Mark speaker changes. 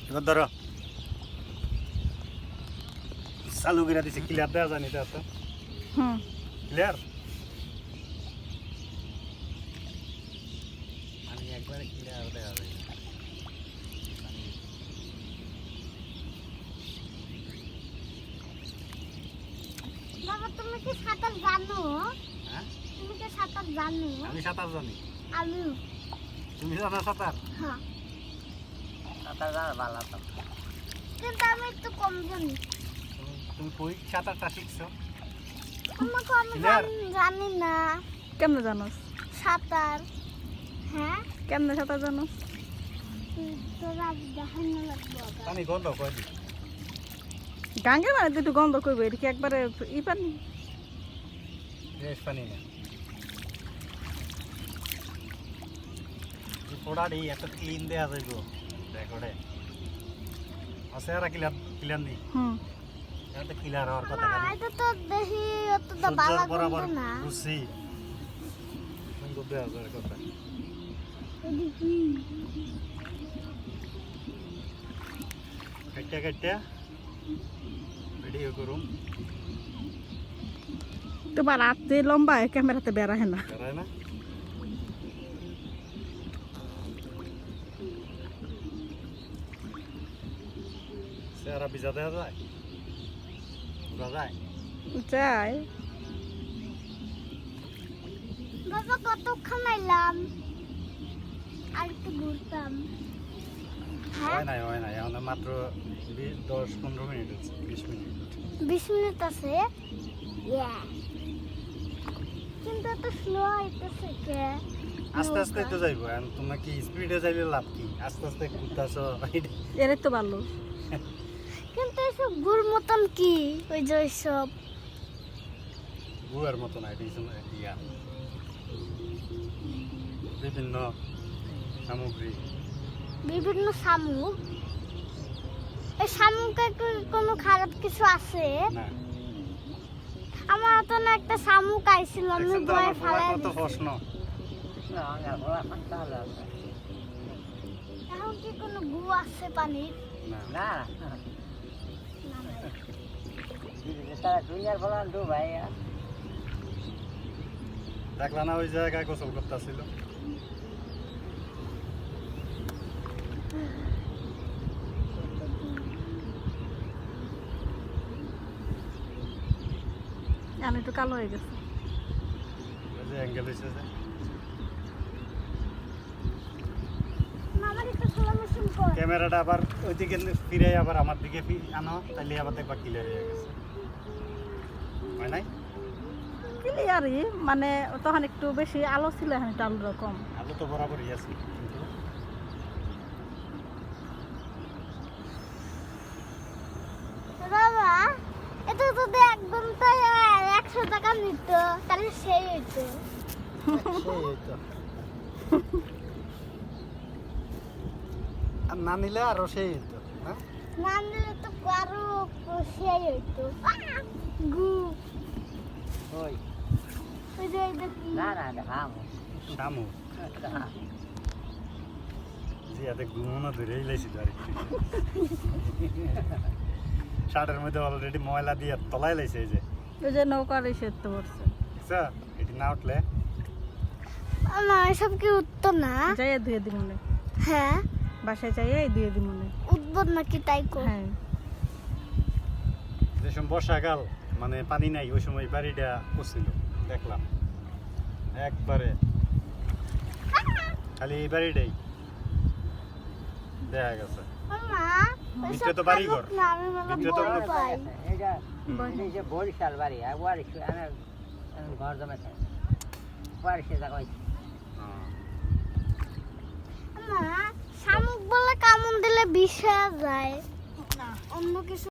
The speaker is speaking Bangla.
Speaker 1: এবার ধরো চালু করে দিছে ক্লিয়ার দেওয়া জানি তো ক্লিয়ার আমি একবারে ক্লিয়ার দেওয়া যায়
Speaker 2: বাবা তুমি কি সাঁতার জানো?
Speaker 1: হ্যাঁ
Speaker 2: তুমি কি সাঁতার জানো?
Speaker 1: আমি সাঁতার জানি
Speaker 2: আমি
Speaker 1: তুমি জানো সাঁতার
Speaker 2: হ্যাঁ
Speaker 1: সাঁতার জানা ভালো তো
Speaker 2: কিন্তু আমি একটু কম জানি।
Speaker 1: তুমি কই সাঁতারটা শিখছো
Speaker 2: আমাকে আমি
Speaker 1: Clear?
Speaker 2: জানি না
Speaker 3: কেমনে জানোস?
Speaker 2: সাঁতার। হ্যাঁ
Speaker 3: কেমনে সাঁতার জানোস?
Speaker 2: তোরা দেখানো লাগবে আবার।
Speaker 1: পানি গন্ধ কই দি
Speaker 3: গাঙ্গে মানে তুই একটু গন্ধ করবে এটা কি একবারে ই পানি?
Speaker 1: ফ্রেশ পানি না পোড়াটি এত ক্লিন দেয়া যাইব দেখো রে আছে আর ক্লিয়ার নেই এটা ক্লিয়ার হওয়ার কথা
Speaker 2: না,
Speaker 1: খালি
Speaker 2: এটা তো দেখি অতটা বালা
Speaker 1: বরাবর
Speaker 2: গন্ধ না।
Speaker 1: বুঝছি গন্ধ দেয়া যাওয়ার কথা কাটটা কাটটা ভিডিও করুম
Speaker 3: তোমার হাতে লম্বা ক্যামেরাতে বেড়ায় না।
Speaker 1: করায় না সেরা বিজা দেওয়া যায় পুরা যায়
Speaker 3: যাই
Speaker 2: বাবা কতক্ষণ এলাম আর একটু ঘুরতাম। হ্যাঁ
Speaker 1: হয় নাই এখন মাত্র 10-15 মিনিট আছে 20 মিনিট
Speaker 2: 20 মিনিট আছে। কিন্তু এত স্লো হইতেছে কে?
Speaker 1: আস্তে আস্তে তো যাইবো এখন তোমরা কি স্পিডে যাইলে লাভ কি আস্তে আস্তে ঘুরতেছো
Speaker 3: এর তো ভালো।
Speaker 2: কিন্তু এসব গুড় মতন কি ওই যে ওইসব
Speaker 1: গুয়ার মতো না ইয়া বিভিন্ন সামগ্রী
Speaker 2: বিভিন্ন শামুক। এই শামুকে কি কোনো খারাপ কিছু আছে?
Speaker 1: না
Speaker 2: আমার তো না একটা শামুক আইছিল আমি
Speaker 1: দেখছেন তো
Speaker 2: ভয়ে
Speaker 1: আমার
Speaker 2: ফালাই
Speaker 1: কত প্রশ্ন
Speaker 2: এখন কি কোনো গু আছে পানির?
Speaker 1: না দেখলা না ওই জায়গায় গোসল করতেছিল
Speaker 3: আমি একটু কালো হয়ে গেছে।
Speaker 1: ওই যে অ্যাঙ্গেল হয়েছে যে
Speaker 2: আমার একটু খোলা মেশিন কর।
Speaker 1: ক্যামেরাটা আবার ওইদিকে ফিরে আবার আমার দিকে আনো তাহলে আবার দেখবা ক্লিয়ার হয়ে গেছে হয় নাই
Speaker 3: ক্লিয়ারই মানে তখন একটু বেশি আলো ছিল এখন একটু আলো কম।
Speaker 1: আলু তো বরাবরই আছে কিন্তু
Speaker 2: বাবা এটা যদি 1 ঘন্টায় 100 টাকা নিত তাহলে সেই হইতো।
Speaker 1: সেই তো আর না নিলে আরো সেই হইতো হ্যাঁ
Speaker 2: না নিলে তো আরো সেই হইতো। গু
Speaker 1: ওই
Speaker 2: ওই যে এই দেখি
Speaker 1: শামু জি এতে ঘুমোনো ধরেই লাইছিল আর কি শার্টের মধ্যে অলরেডি ময়লা দিয়ে তলায় লাইছে এই যে
Speaker 3: ওই যে নৌকার এসে তো পড়ছে।
Speaker 1: বুঝছো এটি না উঠলে
Speaker 2: না এসব কি উঠতো না?
Speaker 3: যাইয়া ধুয়ে দিব মনে
Speaker 2: হ্যাঁ
Speaker 3: বাসায় যাইয়া ধুয়ে দিব মনে।
Speaker 2: উঠবো নাকি তাই কর।
Speaker 3: হ্যাঁ
Speaker 1: যে সময় বর্ষাকাল মানে পানি নাই ওই সময় বাড়িটা পড়ছিল দেখলাম একবারে খালি এই বাড়িটাই দেখা গেছে
Speaker 2: মামা
Speaker 1: ভিতরে তো বাড়ি ঘর।
Speaker 2: না আমি মামা
Speaker 1: ভিতরে তো
Speaker 2: ভয়
Speaker 1: কোনো-
Speaker 2: পাই।
Speaker 4: বরিশাল বাড়ি ঘর জমে থাকে বাড়ি
Speaker 1: হ্যাঁ।
Speaker 2: মা শামুক বলে কামড় দিলে বিষ হয়ে যায়। অন্য কিছু